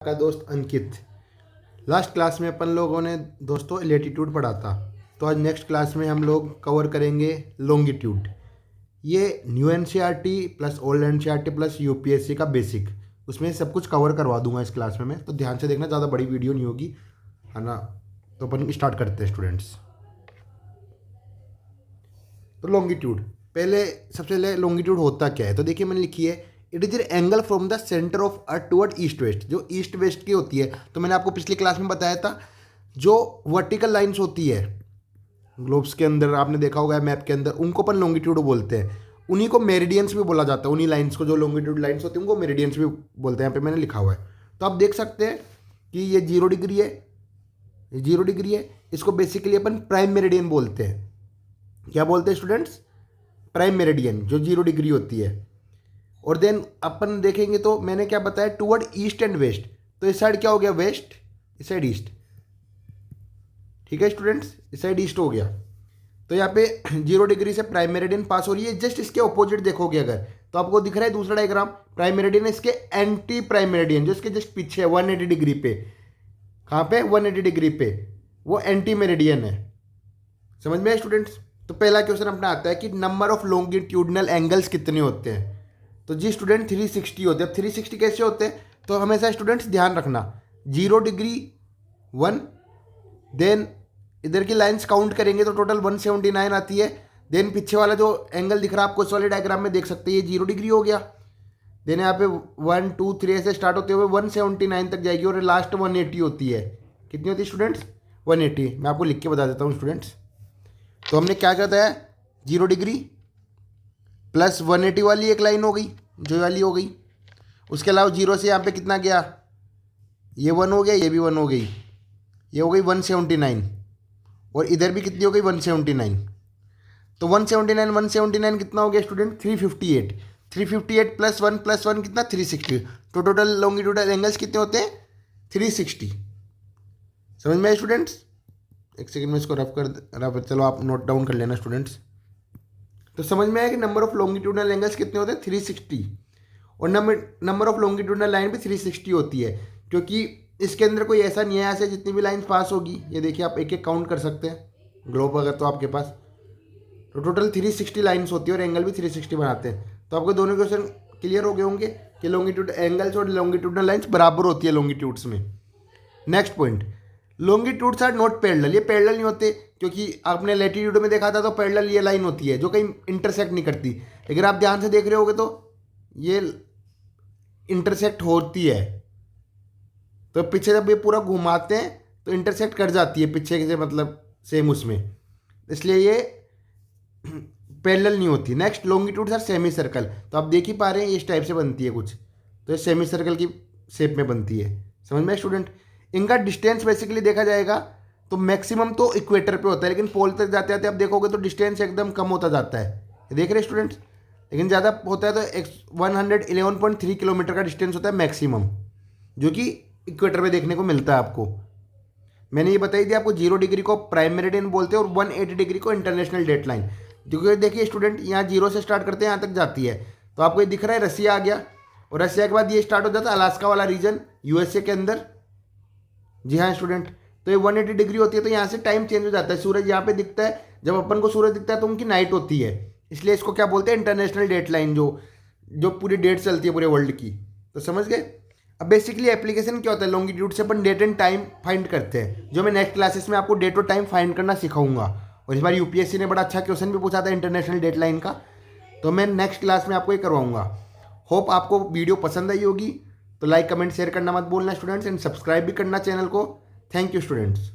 का दोस्त अंकित। Last class में अपन लोगों ने दोस्तों लेटीट्यूड पढ़ा था, तो आज नेक्स्ट क्लास में हम लोग कवर करेंगे लॉन्गिट्यूड। ये new NCERT plus old NCERT plus UPSC का बेसिक, उसमें सब कुछ कवर करवा दूंगा इस क्लास में मैं, तो ध्यान से देखना, ज़्यादा बड़ी वीडियो नहीं होगी, है ना। तो अपन स्टार्ट करते हैं स्टूडेंट्स। तो लॉन्गिट्यूड, पहले सबसे पहले लॉन्गिट्यूड होता क्या है, तो देखिए मैंने लिखी है, it is angle from the centre of earth toward east west. जो ईस्ट वेस्ट की होती है, तो मैंने आपको पिछली क्लास में बताया था, जो वर्टिकल लाइंस होती है ग्लोब्स के अंदर, आपने देखा होगा मैप के अंदर, उनको अपन लॉन्गिट्यूड बोलते हैं। उन्हीं को मेरिडियंस भी बोला जाता है, उन्हीं लाइंस को, जो लॉन्गिट्यूड लाइंस होती है उनको मेरिडियंस भी बोलते हैं। यहाँ पे मैंने लिखा हुआ है, तो आप देख सकते हैं कि ये 0 डिग्री है, ये 0 डिग्री है। इसको बेसिकली अपन प्राइम मेरिडियन बोलते हैं। क्या बोलते हैं स्टूडेंट्स? प्राइम मेरिडियन, जो 0 डिग्री होती है। और देन अपन देखेंगे तो मैंने क्या बताया, टुवर्ड ईस्ट एंड वेस्ट, तो इस साइड क्या हो गया, वेस्ट, इस साइड ईस्ट। ठीक है स्टूडेंट्स, इस साइड ईस्ट हो गया। तो यहाँ पे 0 डिग्री से प्राइम मेरिडियन पास हो रही है। जस्ट इसके ऑपोजिट देखोगे अगर, तो आपको दिख रहा है दूसरा डायग्राम, प्राइम मेरिडियन इसके एंटी प्राइम मेरिडियन, जो इसके जस्ट पीछे है 180 डिग्री पे। कहाँ पे? 180 डिग्री पे, वो एंटी मेरिडियन है। समझ में आया स्टूडेंट्स? तो पहला क्वेश्चन अपना आता है कि नंबर ऑफ लॉन्गिट्यूडनल एंगल्स कितने होते हैं। तो जी स्टूडेंट 360 होते हैं। अब 360 कैसे होते हैं, तो हमेशा स्टूडेंट्स ध्यान रखना, 0 डिग्री 1, देन इधर की लाइंस काउंट करेंगे तो टोटल 179 आती है। देन पीछे वाला जो एंगल दिख रहा है आपको इस वाले डायग्राम में, देख सकते हैं ये 0 डिग्री हो गया। देन यहाँ पे 1 2 3 ऐसे स्टार्ट होते हुए 179 तक जाएगी, और लास्ट 180 होती है। कितनी होती है स्टूडेंट्स? 180। मैं आपको लिख के बता देता हूँ स्टूडेंट्स। तो हमने क्या कहता है, 0 डिग्री प्लस 180 वाली एक लाइन हो गई, जो वाली हो गई। उसके अलावा 0 से यहाँ पे कितना गया, ये 1 हो गया, ये भी 1 हो गई, ये हो गई 179, और इधर भी कितनी हो गई, 179। तो 179 कितना हो गया स्टूडेंट? 358। 358 प्लस वन कितना, 360। तो टोटल लॉन्गिट्यूडल एंगल्स कितने होते हैं? 360। समझ में आए स्टूडेंट्स? एक सेकंड में इसको रफ चलो आप नोट डाउन कर लेना स्टूडेंट्स। तो समझ में आया कि नंबर ऑफ लॉन्गिट्यूडनल एंगल्स कितने होते हैं? 360। और नंबर ऑफ लॉन्गिट्यूडनल लाइन भी 360 होती है, क्योंकि इसके अंदर कोई ऐसा नहीं है, ऐसे जितनी भी लाइन पास होगी, ये देखिए आप एक एक काउंट कर सकते हैं ग्लोब अगर तो आपके पास, तो टोटल 360 लाइन्स होती है, और एंगल भी 360 बनाते हैं। तो आपको दोनों क्वेश्चन क्लियर हो गए होंगे कि लॉन्गिट्यूड एंगल्स और लॉन्गिट्यूडनल लाइन्स बराबर होती है लॉन्गिट्यूड्स में। Next point, longitudes are not parallel. ये पैरेलल नहीं होते, क्योंकि आपने लैटिट्यूड में देखा था तो पैरेलल ये लाइन होती है जो कहीं इंटरसेक्ट नहीं करती। लेकिन आप ध्यान से देख रहे होगे तो ये इंटरसेक्ट होती है, तो पीछे जब ये पूरा घुमाते हैं तो इंटरसेक्ट कर जाती है पीछे से, मतलब सेम उसमें, इसलिए ये पैरेलल नहीं होती। Next, longitudes are semi circle. तो आप देख ही पा रहे हैं इस टाइप से बनती है कुछ, तो ये सेमी सर्कल की शेप में बनती है। समझ में स्टूडेंट? इनका डिस्टेंस बेसिकली देखा जाएगा तो मैक्सिमम तो इक्वेटर पे होता है, लेकिन पोल तक जाते जाते आप देखोगे तो डिस्टेंस एकदम कम होता जाता है। देख रहे स्टूडेंट्स? लेकिन ज़्यादा होता है तो 111.3 किलोमीटर का डिस्टेंस होता है मैक्सिमम, जो कि इक्वेटर में देखने को मिलता है आपको। मैंने ये बताई थी आपको, 0 डिग्री को प्राइम मेरिडियन बोलते हैं और 180 डिग्री को इंटरनेशनल डेट लाइन। क्योंकि देखिए स्टूडेंट, यहाँ 0 से स्टार्ट करते हैं, यहाँ तक जाती है। तो आपको ये दिख रहा है रसिया आ गया, और रसिया के बाद ये स्टार्ट हो जाता है अलास्का वाला रीजन, यूएसए के अंदर। जी हाँ स्टूडेंट, तो ये 180 डिग्री होती है, तो यहाँ से टाइम चेंज हो जाता है। सूरज यहाँ पे दिखता है, जब अपन को सूरज दिखता है तो उनकी नाइट होती है, इसलिए इसको क्या बोलते हैं, इंटरनेशनल डेट लाइन, जो पूरी डेट चलती है पूरे वर्ल्ड की। तो समझ गए? अब बेसिकली एप्लीकेशन क्या होता है, लॉन्गिट्यूड से अपन डेट एंड टाइम फाइंड करते हैं, जो मैं नेक्स्ट क्लासेस में आपको डेट और टाइम फाइंड करना सिखाऊंगा। और इस बार यूपीएससी ने बड़ा अच्छा क्वेश्चन भी पूछा था इंटरनेशनल डेट लाइन का, तो मैं नेक्स्ट क्लास में आपको ये करवाऊंगा। होप आपको वीडियो पसंद आई होगी, तो लाइक कमेंट शेयर करना मत भूलना स्टूडेंट्स, एंड सब्सक्राइब भी करना चैनल को। Thank you students.